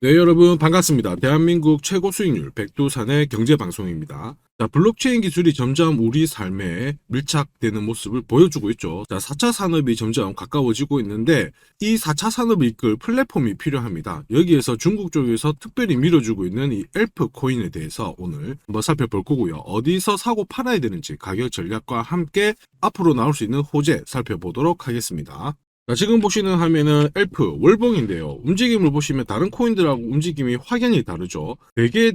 네, 여러분 반갑습니다. 대한민국 최고 수익률 백두산의 경제방송입니다. 자, 블록체인 기술이 점점 우리 삶에 밀착되는 모습을 보여주고 있죠. 자, 4차 산업이 점점 가까워지고 있는데 이 4차 산업을 이끌 플랫폼이 필요합니다. 여기에서 중국 쪽에서 특별히 밀어주고 있는 이 엘프 코인에 대해서 오늘 한번 살펴볼 거고요. 어디서 사고 팔아야 되는지 가격 전략과 함께 앞으로 나올 수 있는 호재 살펴보도록 하겠습니다. 자, 지금 보시는 화면은 엘프 월봉인데요. 움직임을 보시면 다른 코인들하고 움직임이 확연히 다르죠.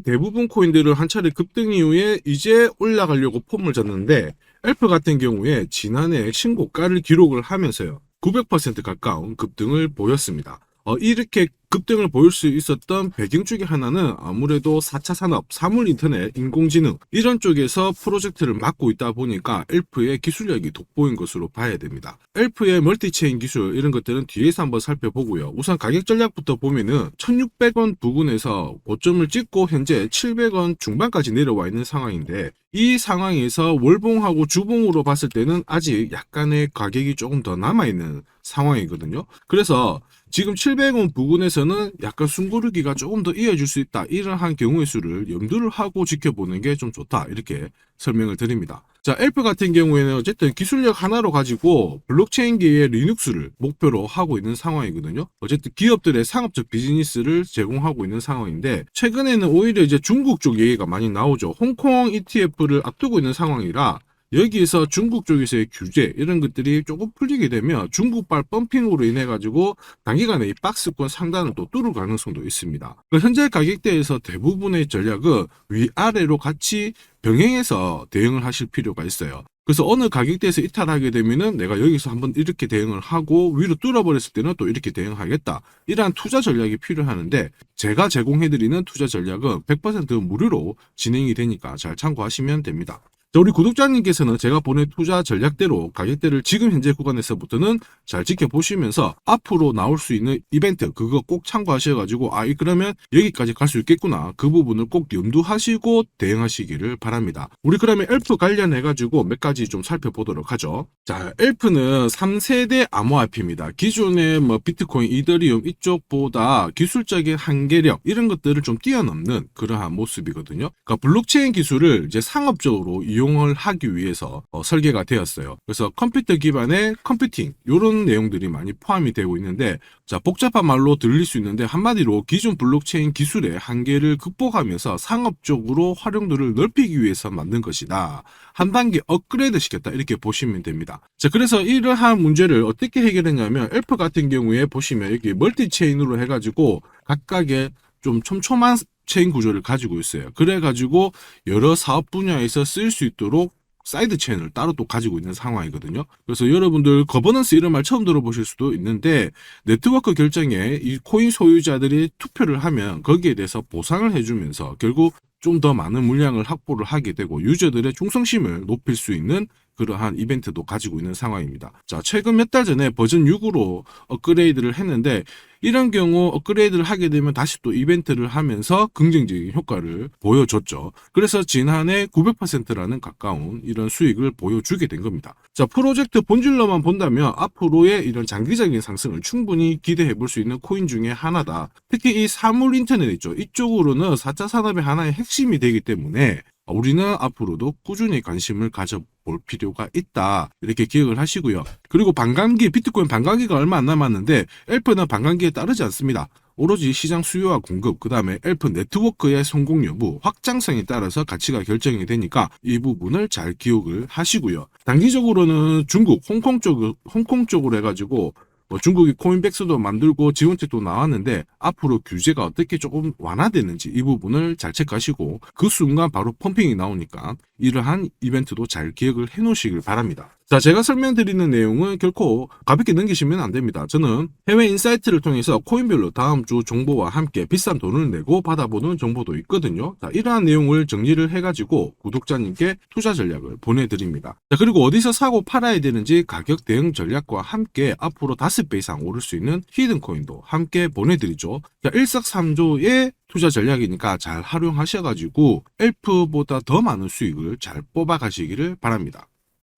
대부분 코인들은 한 차례 급등 이후에 이제 올라가려고 폼을 잡는데 엘프 같은 경우에 지난해 신고가를 기록을 하면서요. 900% 가까운 급등을 보였습니다. 이렇게 급등을 보일 수 있었던 배경 중에 하나는 아무래도 4차 산업, 사물 인터넷, 인공지능 이런 쪽에서 프로젝트를 맡고 있다 보니까 엘프의 기술력이 돋보인 것으로 봐야 됩니다. 엘프의 멀티체인 기술 이런 것들은 뒤에서 한번 살펴보고요. 우선 가격 전략부터 보면은 1600원 부근에서 고점을 찍고 현재 700원 중반까지 내려와 있는 상황인데 이 상황에서 월봉하고 주봉으로 봤을 때는 아직 약간의 가격이 조금 더 남아있는 상황이거든요. 그래서 지금 700원 부근에서는 약간 숨고르기가 조금 더 이어질 수 있다. 이러한 경우의 수를 염두를 하고 지켜보는 게 좀 좋다. 이렇게 설명을 드립니다. 자, 엘프 같은 경우에는 어쨌든 기술력 하나로 가지고 블록체인계의 리눅스를 목표로 하고 있는 상황이거든요. 어쨌든 기업들의 상업적 비즈니스를 제공하고 있는 상황인데 최근에는 오히려 이제 중국 쪽 얘기가 많이 나오죠. 홍콩 ETF를 앞두고 있는 상황이라 여기에서 중국 쪽에서의 규제 이런 것들이 조금 풀리게 되면 중국발 펌핑으로 인해 가지고 단기간에 이 박스권 상단을 또 뚫을 가능성도 있습니다. 현재 가격대에서 대부분의 전략은 위아래로 같이 병행해서 대응을 하실 필요가 있어요. 그래서 어느 가격대에서 이탈하게 되면은 내가 여기서 한번 이렇게 대응을 하고 위로 뚫어버렸을 때는 또 이렇게 대응하겠다. 이러한 투자 전략이 필요하는데 제가 제공해드리는 투자 전략은 100% 무료로 진행이 되니까 잘 참고하시면 됩니다. 자, 우리 구독자님께서는 제가 보낸 투자 전략대로 가격대를 지금 현재 구간에서부터는 잘 지켜보시면서 앞으로 나올 수 있는 이벤트 그거 꼭 참고하셔가지고 그러면 여기까지 갈 수 있겠구나 그 부분을 꼭 염두하시고 대응하시기를 바랍니다. 우리 그러면 엘프 관련해가지고 몇 가지 좀 살펴보도록 하죠. 자, 엘프는 3세대 암호화폐입니다. 기존의 비트코인, 이더리움 이쪽보다 기술적인 한계력 이런 것들을 좀 뛰어넘는 그러한 모습이거든요. 그러니까 블록체인 기술을 이제 상업적으로 이용을 하기 위해서 설계가 되었어요. 그래서 컴퓨터 기반의 컴퓨팅 이런 내용들이 많이 포함이 되고 있는데 자, 복잡한 말로 들릴 수 있는데 한마디로 기존 블록체인 기술의 한계를 극복하면서 상업적으로 활용도를 넓히기 위해서 만든 것이다. 한 단계 업그레이드 시켰다 이렇게 보시면 됩니다. 자, 그래서 이러한 문제를 어떻게 해결했냐면 엘프 같은 경우에 보시면 여기 멀티체인으로 해가지고 각각의 좀 촘촘한 체인 구조를 가지고 있어요. 그래가지고 여러 사업 분야에서 쓸 수 있도록 사이드 체인을 따로 또 가지고 있는 상황이거든요. 그래서 여러분들 거버넌스 이런 말 처음 들어보실 수도 있는데 네트워크 결정에 이 코인 소유자들이 투표를 하면 거기에 대해서 보상을 해주면서 결국 좀 더 많은 물량을 확보를 하게 되고 유저들의 충성심을 높일 수 있는 그러한 이벤트도 가지고 있는 상황입니다. 자, 최근 몇 달 전에 버전 6으로 업그레이드를 했는데 이런 경우 업그레이드를 하게 되면 다시 또 이벤트를 하면서 긍정적인 효과를 보여줬죠. 그래서 지난해 900%라는 가까운 이런 수익을 보여주게 된 겁니다. 자, 프로젝트 본질로만 본다면 앞으로의 이런 장기적인 상승을 충분히 기대해 볼 수 있는 코인 중에 하나다. 특히 이 사물 인터넷 있죠. 이쪽으로는 4차 산업의 하나의 핵심이 되기 때문에 우리는 앞으로도 꾸준히 관심을 가져볼 필요가 있다. 이렇게 기억을 하시고요. 그리고 반감기, 비트코인 반감기가 얼마 안 남았는데 엘프는 반감기에 따르지 않습니다. 오로지 시장 수요와 공급, 그 다음에 엘프 네트워크의 성공 여부, 확장성에 따라서 가치가 결정이 되니까 이 부분을 잘 기억을 하시고요. 단기적으로는 중국, 홍콩 쪽으로 해가지고 중국이 코인백스도 만들고 지원책도 나왔는데 앞으로 규제가 어떻게 조금 완화되는지 이 부분을 잘 체크하시고 그 순간 바로 펌핑이 나오니까 이러한 이벤트도 잘 기억을 해 놓으시길 바랍니다. 자, 제가 설명드리는 내용은 결코 가볍게 넘기시면 안 됩니다. 저는 해외 인사이트를 통해서 코인별로 다음 주 정보와 함께 비싼 돈을 내고 받아보는 정보도 있거든요. 자, 이러한 내용을 정리를 해가지고 구독자님께 투자 전략을 보내드립니다. 자, 그리고 어디서 사고 팔아야 되는지 가격 대응 전략과 함께 앞으로 5배 이상 오를 수 있는 히든 코인도 함께 보내드리죠. 자, 일석삼조의 투자 전략이니까 잘 활용하셔가지고 엘프보다 더 많은 수익을 잘 뽑아가시기를 바랍니다.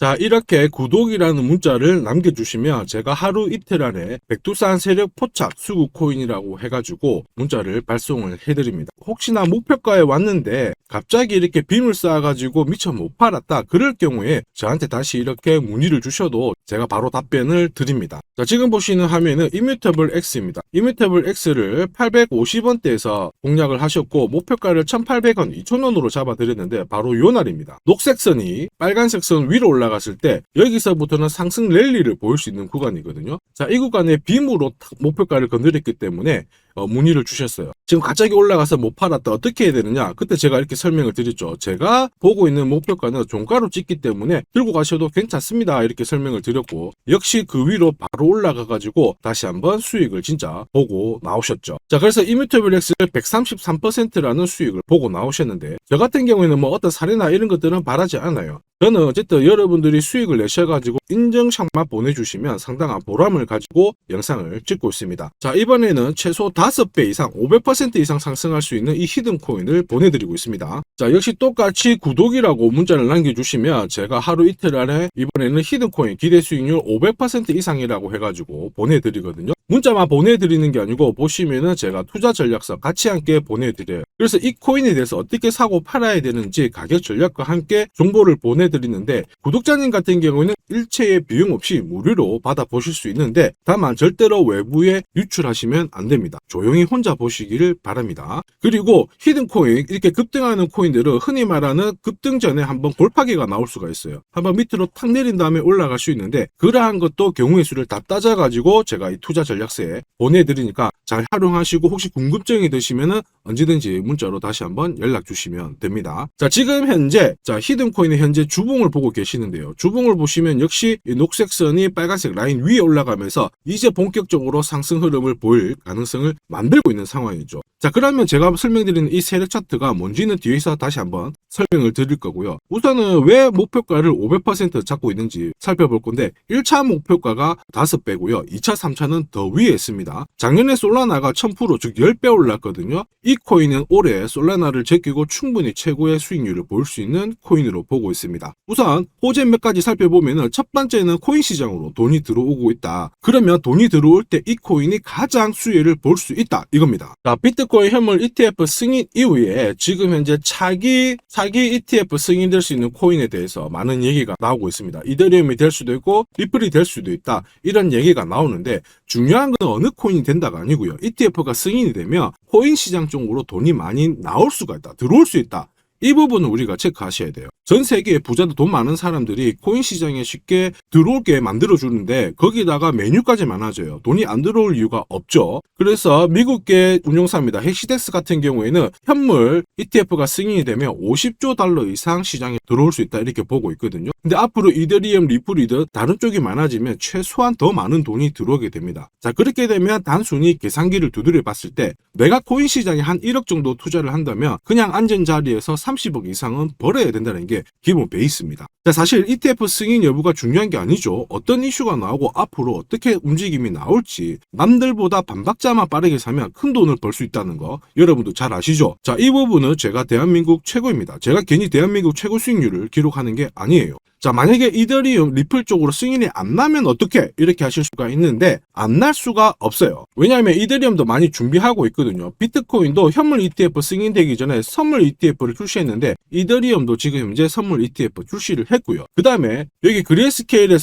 자, 이렇게 구독이라는 문자를 남겨주시면 제가 하루 이틀 안에 백두산 세력 포착 수급 코인이라고 해가지고 문자를 발송을 해드립니다. 혹시나 목표가에 왔는데 갑자기 이렇게 빔을 쌓아가지고 미처 못 팔았다 그럴 경우에 저한테 다시 이렇게 문의를 주셔도 제가 바로 답변을 드립니다. 자, 지금 보시는 화면은 이뮤터블 X입니다. 이뮤터블 X를 850원대에서 공략을 하셨고 목표가를 1800원, 2000원으로 잡아드렸는데 바로 요 날입니다. 녹색 선이 빨간색 선 위로 올라갔을 때 여기서부터는 상승 랠리를 보일 수 있는 구간이거든요. 자, 이 구간에 빔으로 목표가를 건드렸기 때문에 문의를 주셨어요. 지금 갑자기 올라가서 못 팔았다 어떻게 해야 되느냐, 그때 제가 이렇게 설명을 드렸죠. 제가 보고 있는 목표가는 종가로 찍기 때문에 들고 가셔도 괜찮습니다 이렇게 설명을 드렸고, 역시 그 위로 바로 올라가 가지고 다시 한번 수익을 진짜 보고 나오셨죠. 자, 그래서 이뮤터블 X를 133%라는 수익을 보고 나오셨는데, 저 같은 경우에는 뭐 어떤 사례나 이런 것들은 바라지 않아요. 저는 어쨌든 여러분들이 수익을 내셔가지고 인증샷만 보내주시면 상당한 보람을 가지고 영상을 찍고 있습니다. 자, 이번에는 최소 5배 이상 500% 이상 상승할 수 있는 이 히든 코인을 보내드리고 있습니다. 자, 역시 똑같이 구독이라고 문자를 남겨주시면 제가 하루 이틀 안에 이번에는 히든 코인 기대 수익률 500% 이상이라고 해가지고 보내드리거든요. 문자만 보내드리는 게 아니고 보시면은 제가 투자 전략서 같이 함께 보내드려요. 그래서 이 코인에 대해서 어떻게 사고 팔아야 되는지 가격 전략과 함께 정보를 보내드리는데, 구독자님 같은 경우는 일체의 비용 없이 무료로 받아보실 수 있는데 다만 절대로 외부에 유출하시면 안 됩니다. 조용히 혼자 보시기를 바랍니다. 그리고 히든코인, 이렇게 급등하는 코인들은 흔히 말하는 급등 전에 한번 골파기가 나올 수가 있어요. 한번 밑으로 탁 내린 다음에 올라갈 수 있는데, 그러한 것도 경우의 수를 다 따져가지고 제가 이 투자 전략서에 보내드리니까 잘 활용하시고, 혹시 궁금증이 드시면은 언제든지 문자로 다시 한번 연락 주시면 됩니다. 자, 지금 현재 히든코인의 현재 주봉을 보고 계시는데요. 주봉을 보시면 역시 이 녹색 선이 빨간색 라인 위에 올라가면서 이제 본격적으로 상승 흐름을 보일 가능성을 만들고 있는 상황이죠. 자, 그러면 제가 설명드리는 이 세력 차트가 뭔지는 뒤에서 다시 한번 설명을 드릴 거고요. 우선은 왜 목표가를 500% 잡고 있는지 살펴볼 건데, 1차 목표가가 5배고요. 2차, 3차는 더 위에 있습니다. 작년에 솔라나가 1000%, 즉 10배 올랐거든요. 이 코인은 올해 솔라나를 제끼고 충분히 최고의 수익률을 볼 수 있는 코인으로 보고 있습니다. 우선 호재 몇 가지 살펴보면은, 첫 번째는 코인 시장으로 돈이 들어오고 있다. 그러면 돈이 들어올 때 이 코인이 가장 수혜를 볼 수 있다 이겁니다. 자, 비트코인 현물 ETF 승인 이후에 지금 현재 차기 ETF 승인될 수 있는 코인에 대해서 많은 얘기가 나오고 있습니다. 이더리움이 될 수도 있고 리플이 될 수도 있다 이런 얘기가 나오는데, 중요한 건 어느 코인이 된다가 아니고요. ETF가 승인이 되면 코인 시장 쪽으로 돈이 많이 나올 수가 있다, 들어올 수 있다. 이 부분은 우리가 체크하셔야 돼요. 전 세계의 부자도 돈 많은 사람들이 코인 시장에 쉽게 들어올게 만들어주는데 거기다가 메뉴까지 많아져요. 돈이 안 들어올 이유가 없죠. 그래서 미국계 운용사입니다. 헥시덱스 같은 경우에는 현물 ETF가 승인이 되면 50조 달러 이상 시장에 들어올 수 있다 이렇게 보고 있거든요. 근데 앞으로 이더리움, 리플이든 다른 쪽이 많아지면 최소한 더 많은 돈이 들어오게 됩니다. 자, 그렇게 되면 단순히 계산기를 두드려 봤을 때 내가 코인 시장에 한 1억 정도 투자를 한다면 그냥 앉은 자리에서 30억 이상은 벌어야 된다는 게 기본 베이스입니다. 자, 사실 ETF 승인 여부가 중요한 게 아니죠. 어떤 이슈가 나오고 앞으로 어떻게 움직임이 나올지, 남들보다 반박자만 빠르게 사면 큰 돈을 벌 수 있다는 거 여러분도 잘 아시죠? 자, 이 부분은 제가 대한민국 최고입니다. 제가 괜히 대한민국 최고 수익률을 기록하는 게 아니에요. 자, 만약에 이더리움, 리플 쪽으로 승인이 안 나면 어떻게? 이렇게 하실 수가 있는데 안 날 수가 없어요. 왜냐하면 이더리움도 많이 준비하고 있거든요. 비트코인도 현물 ETF 승인되기 전에 선물 ETF를 출시했는데 이더리움도 지금 현재 선물 ETF 출시를 했고요. 그 다음에 여기 그레이스케일이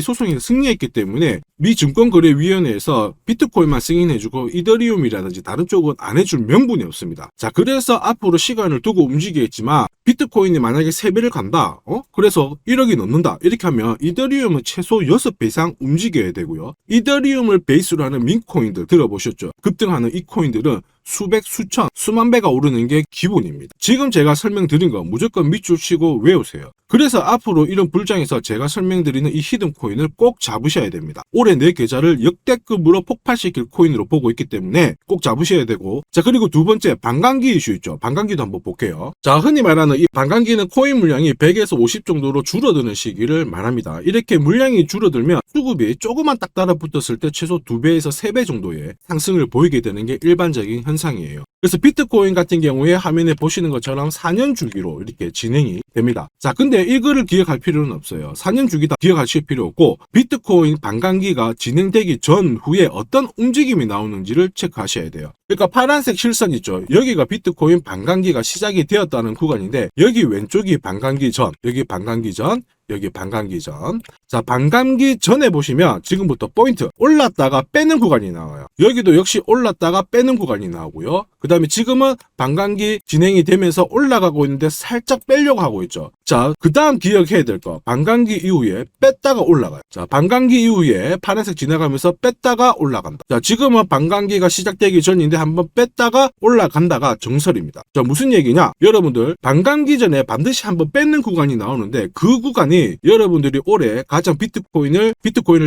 소송에서 승리했기 때문에 미 증권거래위원회에서 비트코인만 승인해주고 이더리움이라든지 다른 쪽은 안 해줄 명분이 없습니다. 자, 그래서 앞으로 시간을 두고 움직이겠지만 비트코인이 만약에 3배를 간다, 그래서 1억이 넘는다 이렇게 하면 이더리움은 최소 6배 이상 움직여야 되고요. 이더리움을 베이스로 하는 민코인들 들어보셨죠? 급등하는 이 코인들은 수백, 수천, 수만 배가 오르는 게 기본입니다. 지금 제가 설명드린 거 무조건 밑줄 치고 외우세요. 그래서 앞으로 이런 불장에서 제가 설명드리는 이 히든코인을 꼭 잡으셔야 됩니다. 올해 내 계좌를 역대급으로 폭발시킬 코인으로 보고 있기 때문에 꼭 잡으셔야 되고, 자, 그리고 두 번째 반감기 이슈 있죠. 반감기도 한번 볼게요. 자, 흔히 말하는 이 반감기는 코인 물량이 100에서 50 정도로 줄어드는 시기를 말합니다. 이렇게 물량이 줄어들면 수급이 조금만 딱 달라붙었을 때 최소 2배에서 3배 정도의 상승을 보이게 되는 게 일반적인 현상이에요. 그래서 비트코인 같은 경우에 화면에 보시는 것처럼 4년 주기로 이렇게 진행이 됩니다. 자, 근데 이거를 기억할 필요는 없어요. 4년 주기 다 기억하실 필요 없고 비트코인 반감기가 진행되기 전후에 어떤 움직임이 나오는지를 체크하셔야 돼요. 그러니까 파란색 실선 있죠. 여기가 비트코인 반감기가 시작이 되었다는 구간인데 여기 왼쪽이 반감기 전, 여기 반감기 전, 여기 반감기 전. 자, 반감기 전에 보시면 지금부터 포인트 올랐다가 빼는 구간이 나와요. 여기도 역시 올랐다가 빼는 구간이 나오고요. 그 다음에 지금은 반감기 진행이 되면서 올라가고 있는데 살짝 빼려고 하고 있죠. 자, 그 다음 기억해야 될 거, 반감기 이후에 뺐다가 올라가요. 자, 반감기 이후에 파란색 지나가면서 뺐다가 올라간다. 자, 지금은 반감기가 시작되기 전인데 한번 뺐다가 올라간다가 정설입니다. 자, 무슨 얘기냐? 여러분들 반감기 전에 반드시 한번 뺏는 구간이 나오는데 그 구간이 여러분들이 올해 가장 비트코인을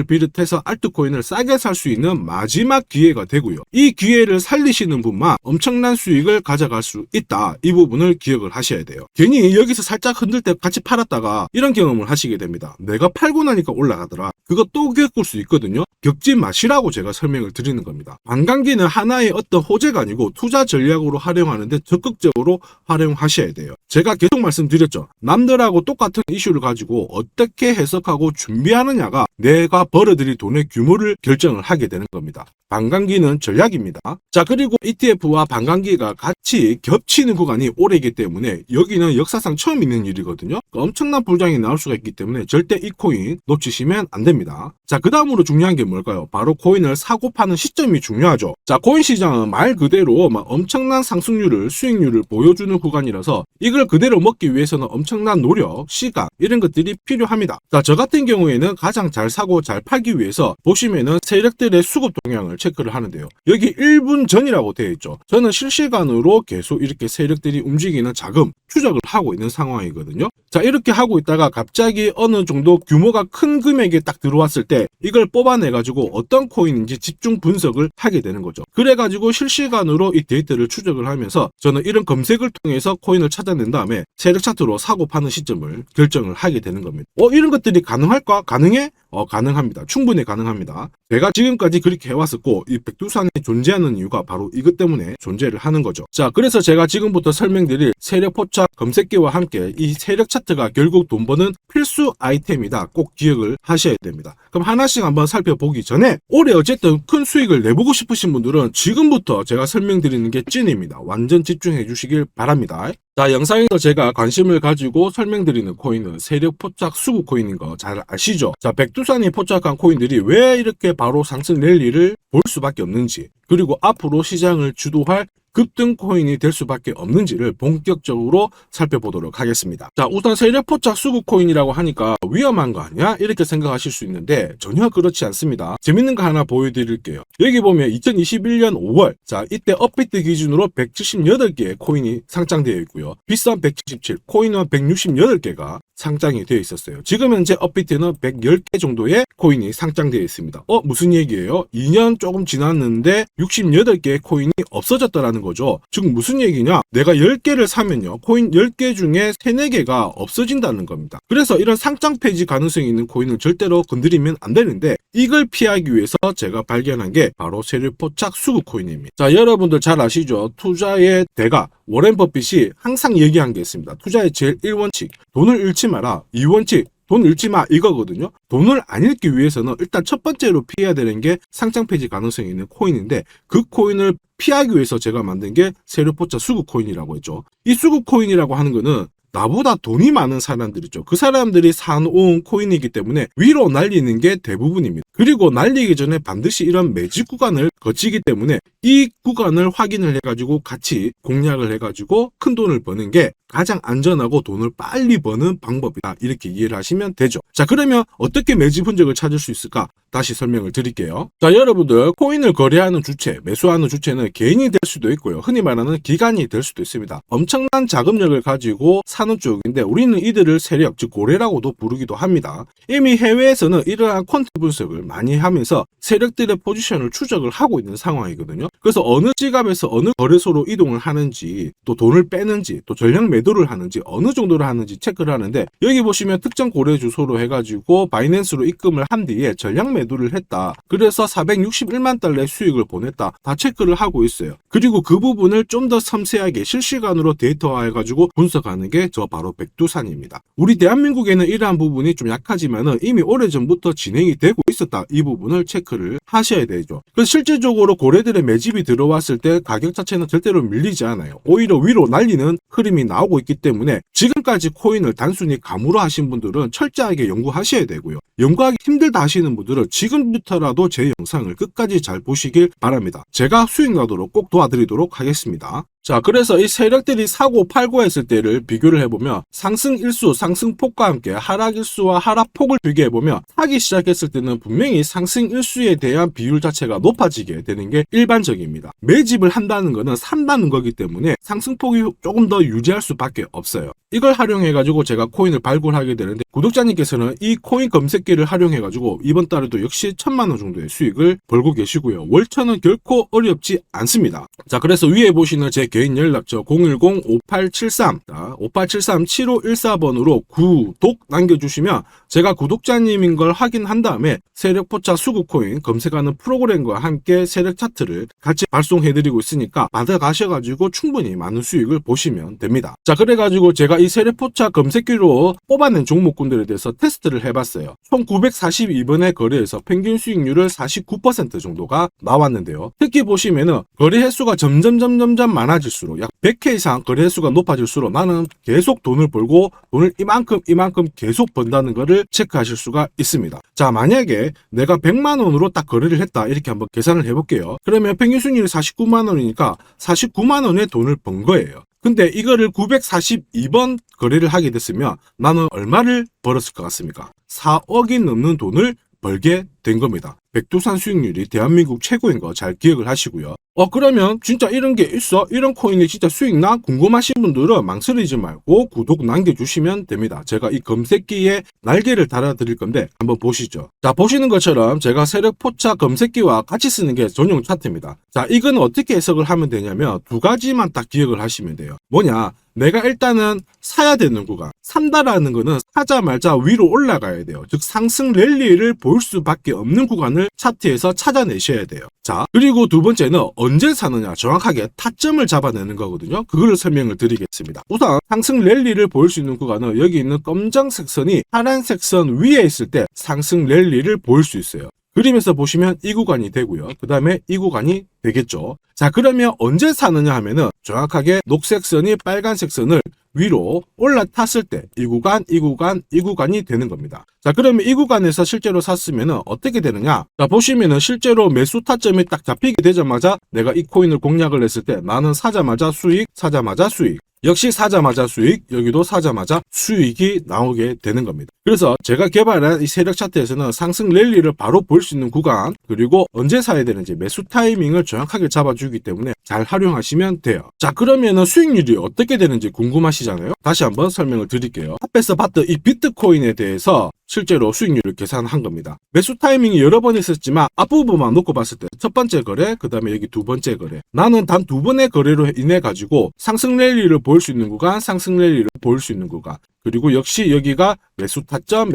비롯해서 알트코인을 싸게 살 수 있는 마지막 기회가 되고요. 이 기회를 살리시는 분만 엄청난 수익을 가져갈 수 있다. 이 부분을 기억을 하셔야 돼요. 괜히 여기서 살짝 흔들 때 같이 팔았다가 이런 경험을 하시게 됩니다. 내가 팔고 나니까 올라가더라. 그거 또 겪을 수 있거든요. 겪지 마시라고 제가 설명을 드리는 겁니다. 반감기는 하나의 어떤 호재가 아니고 투자 전략으로 활용하는데 적극적으로 활용하셔야 돼요. 제가 계속 말씀드렸죠. 남들하고 똑같은 이슈를 가지고 어떻게 해석하고 준비하느냐가 내가 벌어들일 돈의 규모를 결정을 하게 되는 겁니다. 반감기는 전략입니다. 자, 그리고 ETF와 반감기가 같이 겹치는 구간이 올해이기 때문에 여기는 역사상 처음 있는 일이거든요. 엄청난 불장이 나올 수가 있기 때문에 절대 이 코인 놓치시면 안 됩니다. 자, 그 다음으로 중요한 게 뭘까요? 바로 코인을 사고 파는 시점이 중요하죠. 자, 코인 시장은 말 그대로 엄청난 상승률을, 수익률을 보여주는 구간이라서 이걸 그대로 먹기 위해서는 엄청난 노력, 시간 이런 것들이 필요합니다. 자, 저 같은 경우에는 가장 잘 사고 잘 팔기 위해서 보시면은 세력들의 수급 동향을 체크를 하는데요. 여기 1분 전이라고 되어 있죠. 저는 실시간으로 계속 이렇게 세력들이 움직이는 자금 추적을 하고 있는 상황이거든요. 자, 이렇게 하고 있다가 갑자기 어느 정도 규모가 큰 금액이 딱 들어왔을 때 이걸 뽑아내가지고 어떤 코인인지 집중 분석을 하게 되는 거죠. 그래가지고 실시간으로 이 데이터를 추적을 하면서 저는 이런 검색을 통해서 코인을 찾아낸 다음에 세력 차트로 사고 파는 시점을 결정을 하게 되는 겁니다. 이런 것들이 가능할까? 가능해? 가능합니다. 충분히 가능합니다. 제가 지금까지 그렇게 해왔었고 이 백두산이 존재하는 이유가 바로 이것 때문에 존재를 하는 거죠. 자, 그래서 제가 지금부터 설명드릴 세력 포착 검색기와 함께 이 세력 차트가 결국 돈 버는 필수 아이템이다. 꼭 기억을 하셔야 됩니다. 그럼 하나씩 한번 살펴보기 전에 올해 어쨌든 큰 수익을 내보고 싶으신 분들은 지금부터 제가 설명드리는 게 찐입니다. 완전 집중해 주시길 바랍니다. 자, 영상에서 제가 관심을 가지고 설명드리는 코인은 세력 포착 수급 코인인 거 잘 아시죠? 자, 백두산이 포착한 코인들이 왜 이렇게 바로 상승 랠리를 볼 수밖에 없는지, 그리고 앞으로 시장을 주도할 급등 코인이 될 수밖에 없는지를 본격적으로 살펴보도록 하겠습니다. 자, 우선 세력 포착 수급 코인이라고 하니까 위험한 거 아니야? 이렇게 생각하실 수 있는데 전혀 그렇지 않습니다. 재밌는 거 하나 보여드릴게요. 여기 보면 2021년 5월, 자, 이때 업비트 기준으로 178개의 코인이 상장되어 있고요. 비싼 177, 코인은 168개가 상장이 되어 있었어요. 지금 현재 업비트는 110개 정도의 코인이 상장되어 있습니다. 무슨 얘기예요? 2년 조금 지났는데 68개의 코인이 없어졌다라는 거죠. 즉 무슨 얘기냐? 내가 10개를 사면요, 코인 10개 중에 3, 4개가 없어진다는 겁니다. 그래서 이런 상장 폐지 가능성이 있는 코인은 절대로 건드리면 안 되는데 이걸 피하기 위해서 제가 발견한 게 바로 세력 포착 수급 코인입니다. 자, 여러분들 잘 아시죠? 투자의 대가 워렌 버핏이 항상 얘기한 게 있습니다. 투자의 제일 1원칙, 돈을 잃지 마라. 2원칙, 돈 잃지 마, 이거거든요. 돈을 안 잃기 위해서는 일단 첫 번째로 피해야 되는 게 상장 폐지 가능성이 있는 코인인데 그 코인을 피하기 위해서 제가 만든 게 세력 포착 수급 코인이라고 했죠. 이 수급 코인이라고 하는 거는 나보다 돈이 많은 사람들이죠. 그 사람들이 사놓은 코인이기 때문에 위로 날리는 게 대부분입니다. 그리고 날리기 전에 반드시 이런 매집 구간을 거치기 때문에 이 구간을 확인을 해가지고 같이 공략을 해가지고 큰 돈을 버는 게 가장 안전하고 돈을 빨리 버는 방법이다. 이렇게 이해를 하시면 되죠. 자, 그러면 어떻게 매집 흔적을 찾을 수 있을까? 다시 설명을 드릴게요. 자, 여러분들 코인을 거래하는 주체, 매수하는 주체는 개인이 될 수도 있고요. 흔히 말하는 기관이 될 수도 있습니다. 엄청난 자금력을 가지고 사는 쪽인데 우리는 이들을 세력, 즉 고래라고도 부르기도 합니다. 이미 해외에서는 이러한 퀀트 분석을 많이 하면서 세력들의 포지션을 추적을 하고 있는 상황이거든요. 그래서 어느 지갑에서 어느 거래소로 이동을 하는지, 또 돈을 빼는지, 또 전략 매도를 하는지 어느 정도를 하는지 체크를 하는데, 여기 보시면 특정 거래 주소로 해가지고 바이낸스로 입금을 한 뒤에 전량 매도를 했다. 그래서 461만 달러의 수익을 보냈다. 다 체크를 하고 있어요. 그리고 그 부분을 좀 더 섬세하게 실시간으로 데이터화해가지고 분석하는 게 저 바로 백두산입니다. 우리 대한민국에는 이러한 부분이 좀 약하지만은 이미 오래전부터 진행이 되고 있었다. 이 부분을 체크를 하셔야 되죠. 그래서 실질적으로 거래들의 매집이 들어왔을 때 가격 자체는 절대로 밀리지 않아요. 오히려 위로 날리는 흐름이 나오고 있기 때문에 지금까지 코인을 단순히 감으로 하신 분들은 철저하게 연구하셔야 되고요. 연구하기 힘들다 하시는 분들은 지금부터라도 제 영상을 끝까지 잘 보시길 바랍니다. 제가 수익 나도록 꼭 도와드리도록 하겠습니다. 자, 그래서 이 세력들이 사고 팔고 했을 때를 비교를 해보면 상승 일수, 상승폭과 함께 하락 일수와 하락폭을 비교해보면 사기 시작했을 때는 분명히 상승 일수에 대한 비율 자체가 높아지게 되는 게 일반적입니다. 매집을 한다는 거는 산다는 거기 때문에 상승폭이 조금 더 유지할 수밖에 없어요. 이걸 활용해가지고 제가 코인을 발굴하게 되는데, 구독자님께서는 이 코인 검색기를 활용해가지고 이번 달에도 역시 1000만원 정도의 수익을 벌고 계시고요. 월천은 결코 어렵지 않습니다. 자, 그래서 위에 보시는 제 개인 연락처 010-5873 5873-7514번으로 구독 남겨주시면 제가 구독자님인 걸 확인한 다음에 세력포차 수급코인 검색하는 프로그램과 함께 세력 차트를 같이 발송해드리고 있으니까 받아가셔가지고 충분히 많은 수익을 보시면 됩니다. 자, 그래가지고 제가 이 세력포차 검색기로 뽑아낸 종목군들에 대해서 테스트를 해봤어요. 총 942번의 거래에서 평균 수익률을 49% 정도가 나왔는데요. 특히 보시면은 거래 횟수가 점점 많아질수록 약 100회 이상 거래 횟수가 높아질수록 나는 계속 돈을 벌고 돈을 이만큼 계속 번다는 거를 체크하실 수가 있습니다. 자, 만약에 내가 100만원으로 딱 거래를 했다, 이렇게 한번 계산을 해볼게요. 그러면 평균 수익률이 49만원이니까 49만원의 돈을 번 거예요. 근데 이거를 942번 거래를 하게 됐으면 나는 얼마를 벌었을 것 같습니까? 4억이 넘는 돈을 벌게 된 겁니다. 백두산 수익률이 대한민국 최고인 거 잘 기억을 하시고요. 그러면 진짜 이런 게 있어? 이런 코인이 진짜 수익 나? 궁금하신 분들은 망설이지 말고 구독 남겨주시면 됩니다. 제가 이 검색기에 날개를 달아드릴 건데 한번 보시죠. 자, 보시는 것처럼 제가 세력포차 검색기와 같이 쓰는 게 전용 차트입니다. 자, 이건 어떻게 해석을 하면 되냐면 두 가지만 딱 기억을 하시면 돼요. 뭐냐? 내가 일단은 사야 되는 구간, 산다라는 거는 사자마자 위로 올라가야 돼요. 즉 상승 랠리를 볼 수밖에 없는 구간을 차트에서 찾아내셔야 돼요. 자, 그리고 두 번째는 언제 사느냐, 정확하게 타점을 잡아내는 거거든요. 그거를 설명을 드리겠습니다. 우선 상승 랠리를 볼 수 있는 구간은 여기 있는 검정색 선이 파란색 선 위에 있을 때 상승 랠리를 볼 수 있어요. 그림에서 보시면 이 구간이 되고요. 그 다음에 이 구간이 되겠죠. 자, 그러면 언제 사느냐 하면은 정확하게 녹색 선이 빨간색 선을 위로 올라탔을 때 이 구간이 되는 겁니다. 자, 그러면 이 구간에서 실제로 샀으면은 어떻게 되느냐? 자, 보시면은 실제로 매수 타점이 딱 잡히게 되자마자 내가 이 코인을 공략을 했을 때 나는 사자마자 수익, 사자마자 수익. 역시 사자마자 수익, 여기도 사자마자 수익이 나오게 되는 겁니다. 그래서 제가 개발한 이 세력 차트에서는 상승 랠리를 바로 볼 수 있는 구간, 그리고 언제 사야 되는지 매수 타이밍을 정확하게 잡아주기 때문에 잘 활용하시면 돼요. 자, 그러면은 수익률이 어떻게 되는지 궁금하시잖아요. 다시 한번 설명을 드릴게요. 앞에서 봤던 이 비트코인에 대해서 실제로 수익률을 계산한 겁니다. 매수 타이밍이 여러 번 있었지만 앞부분만 놓고 봤을 때 첫 번째 거래, 그 다음에 여기 두 번째 거래, 나는 단 두 번의 거래로 인해 가지고 상승 랠리를 볼 수 있는 구간, 상승 랠리를 볼 수 있는 구간, 그리고 역시 여기가 매수 타점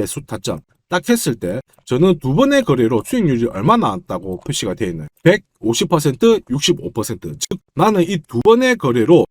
딱 했을 때 저는 두 번의 거래로 수익률이 얼마 나왔다고 표시가 되어 있나요? 150%, 65%. 즉 나는 이 두 번의 거래로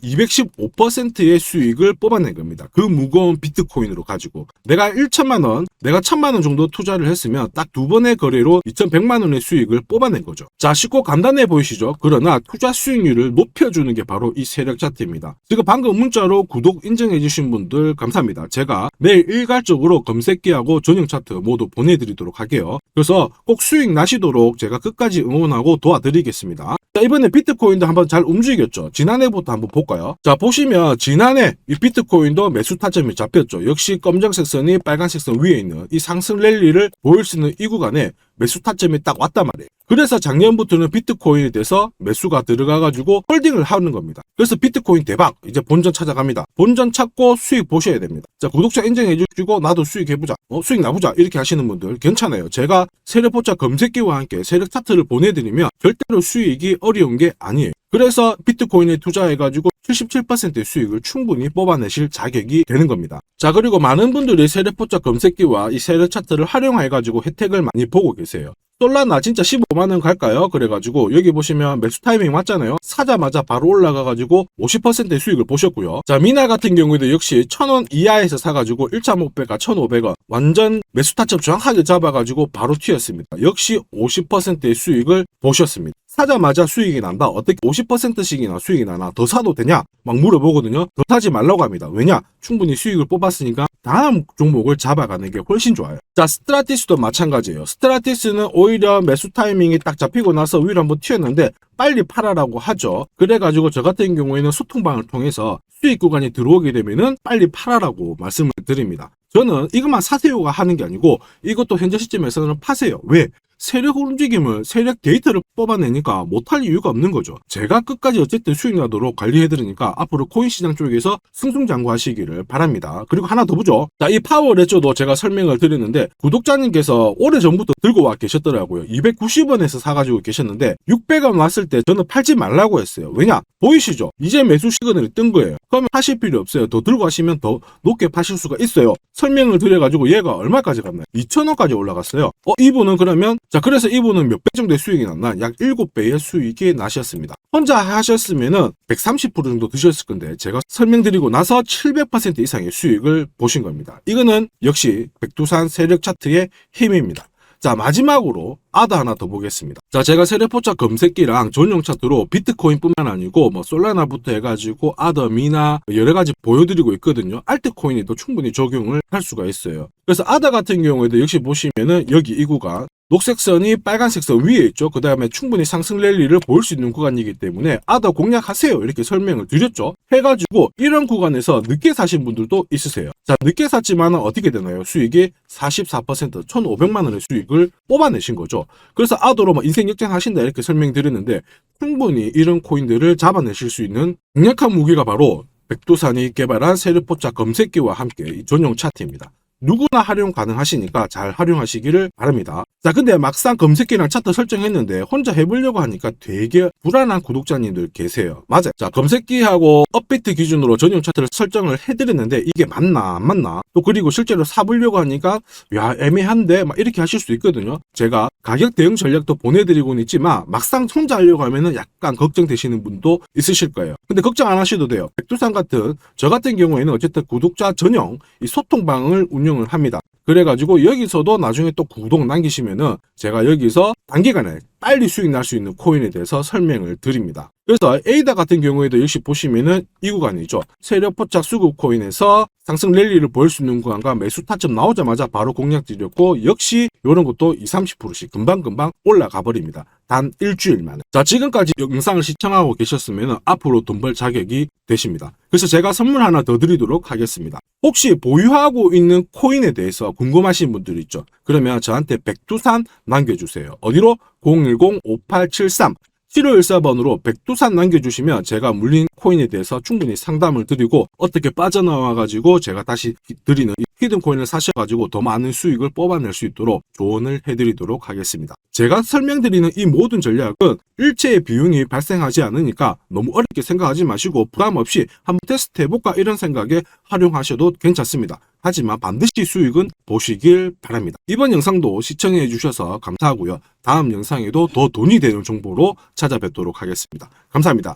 215%의 수익을 뽑아낸 겁니다. 그 무거운 비트코인으로 가지고 내가 1000만 원 정도 투자를 했으면 딱 두 번의 거래로 2100만 원의 수익을 뽑아낸 거죠. 자, 쉽고 간단해 보이시죠? 그러나 투자 수익률을 높여주는 게 바로 이 세력 차트입니다. 지금 방금 문자로 구독 인정해 주신 분들 감사합니다. 제가 매일 일괄적으로 검색기하고 전용 차트 모두 보내드리도록 할게요. 그래서 꼭 수익 나시도록 제가 끝까지 응원하고 도와드리겠습니다. 자, 이번에 비트코인도 한번 잘 움직였죠. 지난해부터 한번 볼까요? 자, 보시면 지난해 이 비트코인도 매수 타점이 잡혔죠. 역시 검정색 선이 빨간색 선 위에 있는 이 상승 랠리를 보일 수 있는 이 구간에 매수 타점이 딱 왔단 말이에요. 그래서 작년부터는 비트코인에 대해서 매수가 들어가가지고 홀딩을 하는 겁니다. 그래서 비트코인 대박, 이제 본전 찾아갑니다. 본전 찾고 수익 보셔야 됩니다. 자, 구독자 인정해주시고 나도 수익해보자, 수익 나보자 이렇게 하시는 분들 괜찮아요. 제가 세력포차 검색기와 함께 세력 차트를 보내드리면 절대로 수익이 어려운 게 아니에요. 그래서 비트코인에 투자해가지고 77%의 수익을 충분히 뽑아내실 자격이 되는 겁니다. 자, 그리고 많은 분들이 세력포착 검색기와 이 세력 차트를 활용해가지고 혜택을 많이 보고 계세요. 솔라나 진짜 15만원 갈까요? 그래가지고 여기 보시면 매수 타이밍 맞잖아요. 사자마자 바로 올라가가지고 50%의 수익을 보셨고요. 자, 미나 같은 경우에도 역시 1000원 이하에서 사가지고 1차 목표가 1500원 완전 매수 타점 정확하게 잡아가지고 바로 튀었습니다. 역시 50%의 수익을 보셨습니다. 사자마자 수익이 난다. 어떻게 50%씩이나 수익이 나나? 더 사도 되냐? 막 물어보거든요. 더 사지 말라고 합니다. 왜냐? 충분히 수익을 뽑았으니까 다음 종목을 잡아가는 게 훨씬 좋아요. 자, 스트라티스도 마찬가지예요. 스트라티스는 오히려 매수 타이밍이 딱 잡히고 나서 위로 한번 튀었는데 빨리 팔아라고 하죠. 그래가지고 저 같은 경우에는 소통방을 통해서 수익 구간이 들어오게 되면은 빨리 팔아라고 말씀을 드립니다. 저는 이것만 사세요가 하는 게 아니고 이것도 현재 시점에서는 파세요. 왜? 세력 움직임을 세력 데이터를 뽑아내니까 못할 이유가 없는 거죠. 제가 끝까지 어쨌든 수익 나도록 관리해드리니까 앞으로 코인 시장 쪽에서 승승장구하시기를 바랍니다. 그리고 하나 더 보죠. 자, 이 파워레저도 제가 설명을 드렸는데 구독자님께서 오래전부터 들고 와 계셨더라고요. 290원에서 사가지고 계셨는데 600원 왔을 때 저는 팔지 말라고 했어요. 왜냐? 보이시죠? 이제 매수 시그널이 뜬 거예요. 그러면 하실 필요 없어요. 더 들고 가시면 더 높게 파실 수가 있어요. 설명을 드려가지고 얘가 얼마까지 갔나요? 2,000원까지 올라갔어요. 이분은 그러면 자, 그래서 이분은 몇 배 정도의 수익이 났나? 약 7배의 수익이 나셨습니다. 혼자 하셨으면은 130% 정도 드셨을 건데 제가 설명드리고 나서 700% 이상의 수익을 보신 겁니다. 이거는 역시 백두산 세력 차트의 힘입니다. 자, 마지막으로 아더 하나 더 보겠습니다. 자, 제가 세력포착 검색기랑 전용 차트로 비트코인뿐만 아니고 뭐 솔라나부터 해가지고 아더, 미나 여러 가지 보여드리고 있거든요. 알트코인에도 충분히 적용을 할 수가 있어요. 그래서 아더 같은 경우에도 역시 보시면은 여기 이 구간 녹색 선이 빨간색 선 위에 있죠. 그 다음에 충분히 상승 랠리를 보일 수 있는 구간이기 때문에 아더 공략하세요. 이렇게 설명을 드렸죠. 해가지고 이런 구간에서 늦게 사신 분들도 있으세요. 자, 늦게 샀지만 어떻게 되나요? 수익이 44% 1,500만 원의 수익을 뽑아내신 거죠. 그래서 아더로 뭐 인생 역전하신다 이렇게 설명드렸는데 충분히 이런 코인들을 잡아내실 수 있는 강력한 무기가 바로 백두산이 개발한 세력포착 검색기와 함께 이 전용 차트입니다. 누구나 활용 가능하시니까 잘 활용하시기를 바랍니다. 자, 근데 막상 검색기랑 차트 설정했는데 혼자 해보려고 하니까 되게 불안한 구독자님들 계세요. 맞아요. 자, 검색기하고 업비트 기준으로 전용 차트를 설정을 해드렸는데 이게 맞나 안 맞나? 또 그리고 실제로 사보려고 하니까 야, 애매한데 막 이렇게 하실 수 있거든요. 제가 가격 대응 전략도 보내드리고는 있지만 막상 혼자 하려고 하면은 약간 걱정되시는 분도 있으실 거예요. 근데 걱정 안 하셔도 돼요. 백두산 같은 저 같은 경우에는 어쨌든 구독자 전용 이 소통방을 운영을 합니다. 그래가지고 여기서도 나중에 또 구독 남기시면은 제가 여기서 단기간에 빨리 수익 날 수 있는 코인에 대해서 설명을 드립니다. 그래서 에이다 같은 경우에도 역시 보시면은 이 구간이죠. 세력포착 수급 코인에서 상승 랠리를 보일 수 있는 구간과 매수 타점 나오자마자 바로 공략 드렸고 역시 이런 것도 20-30%씩 금방금방 올라가 버립니다. 단 일주일 만에. 자, 지금까지 영상을 시청하고 계셨으면 앞으로 돈 벌 자격이 되십니다. 그래서 제가 선물 하나 더 드리도록 하겠습니다. 혹시 보유하고 있는 코인에 대해서 궁금하신 분들 있죠? 그러면 저한테 백두산 남겨주세요. 어디로? 010-5873 7514번으로 백두산 남겨주시면 제가 물린 코인에 대해서 충분히 상담을 드리고 어떻게 빠져나와가지고 제가 다시 드리는 이 히든 코인을 사셔가지고 더 많은 수익을 뽑아낼 수 있도록 조언을 해드리도록 하겠습니다. 제가 설명드리는 이 모든 전략은 일체의 비용이 발생하지 않으니까 너무 어렵게 생각하지 마시고 부담 없이 한번 테스트 해볼까 이런 생각에 활용하셔도 괜찮습니다. 하지만 반드시 수익은 보시길 바랍니다. 이번 영상도 시청해 주셔서 감사하고요. 다음 영상에도 더 돈이 되는 정보로 찾아뵙도록 하겠습니다. 감사합니다.